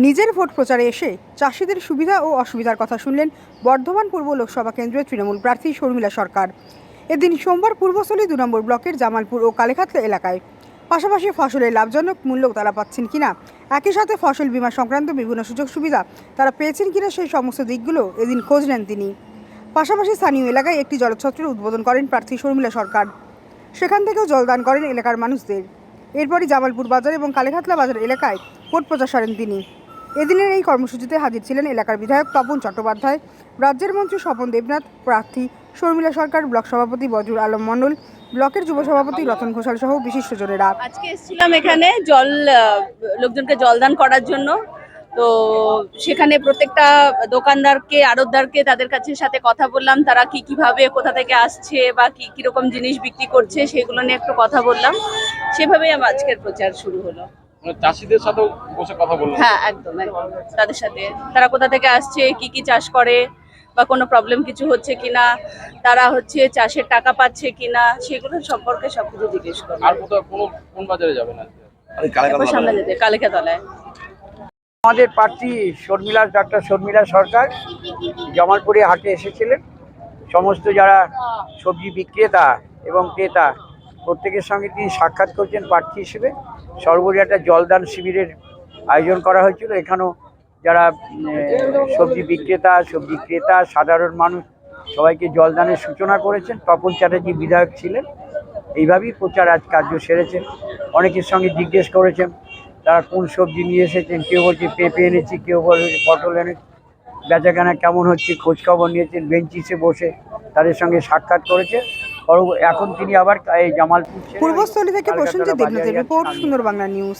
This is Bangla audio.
নিজের ভোট প্রচারে এসে চাষিদের সুবিধা ও অসুবিধার কথা শুনলেন বর্ধমান পূর্ব লোকসভা কেন্দ্রের তৃণমূল প্রার্থী শর্মিলা সরকার। এদিন সোমবার পূর্বস্থলী 2 নম্বর ব্লকের জামালপুর ও কালেখাতলা এলাকায় পাশাপাশি ফসলের লাভজনক মূল্য তারা পাচ্ছেন কিনা, একই সাথে ফসল বীমা সংক্রান্ত বিভিন্ন সুযোগ সুবিধা তারা পেয়েছেন কিনা সেই সমস্ত দিকগুলো এদিন খোঁজ নেন তিনি। পাশাপাশি স্থানীয় এলাকায় একটি জলছত্রের উদ্বোধন করেন প্রার্থী শর্মিলা সরকার। সেখান থেকেও জলদান করেন এলাকার মানুষদের। এরপরই জামালপুর বাজার এবং কালেখাতলা বাজার এলাকায় ভোট প্রচার সারেন তিনি। এদিনের এই কর্মসূচিতে হাজির ছিলেন এলাকার বিধায়ক তপন চট্টোপাধ্যায়, রাজ্যের মন্ত্রী স্বপন দেবনাথ, প্রার্থী শর্মিলা সরকার, ব্লক সভাপতি বজরুল আলম মণ্ডল, ব্লকের যুব সভাপতি রতন ঘোষাল সহ বিশিষ্টজনেরা। আজকে এসেছিলাম এখানে লোকজনকে জলদান করার জন্য। তো সেখানে প্রত্যেকটা দোকানদারকে, আড়তদারকে, তাদের কাছে সাথে কথা বললাম, তারা কিভাবে কোথা থেকে আসছে বা কিরকম জিনিস বিক্রি করছে সেগুলো নিয়ে একটু কথা বললাম। সেভাবেই আমার আজকের প্রচার শুরু হলো। চাষিদের সাথেও বসে কথা বললাম। হ্যাঁ, একদম তাদের সাথে তারা কোথা থেকে আসছে, কি চাষ করে বা কোনো প্রবলেম কিছু হচ্ছে কিনা, তারা চাষের টাকা পাচ্ছে কিনা, সেগুলো সম্পর্কে সবকিছু জিজ্ঞেস করবো। আর কোন বাজারে যাবেন আজকে? সামনে যেতে কালেখাতলায়। আমাদের প্রার্থী ডক্টর শর্মিলা সরকার জামালপুরে হাটে এসেছিলেন। সমস্ত যারা সবজি বিক্রেতা এবং ক্রেতা প্রত্যেকের সঙ্গে তিনি সাক্ষাৎ করছেন প্রার্থী হিসেবে। সর্বোপরি একটা জলদান শিবিরের আয়োজন করা হয়েছিল। এখানেও যারা সবজি বিক্রেতা, সবজি ক্রেতা, সাধারণ মানুষ সবাইকে জলদানের সূচনা করেছেন। তপন চ্যাটার্জি বিধায়ক ছিলেন। এইভাবেই প্রচার আজ কার্য সেরেছেন। অনেকের সঙ্গে জিজ্ঞেস করেছেন তারা কোন সবজি নিয়ে এসেছেন। কেউ বলছে পেঁপে এনেছি, কেউ বলছে পটল এনেছি, বেচাকেনা কেমন হচ্ছে খোঁজখবর নিয়েছেন। বেঞ্চিসে বসে তাদের সঙ্গে সাক্ষাৎ করেছে। এখন তিনি আবার এই জামালপুর পূর্বস্থলী থেকে প্রসেনজিৎ দেবনাথের রিপোর্ট, সুন্দর বাংলা নিউজ।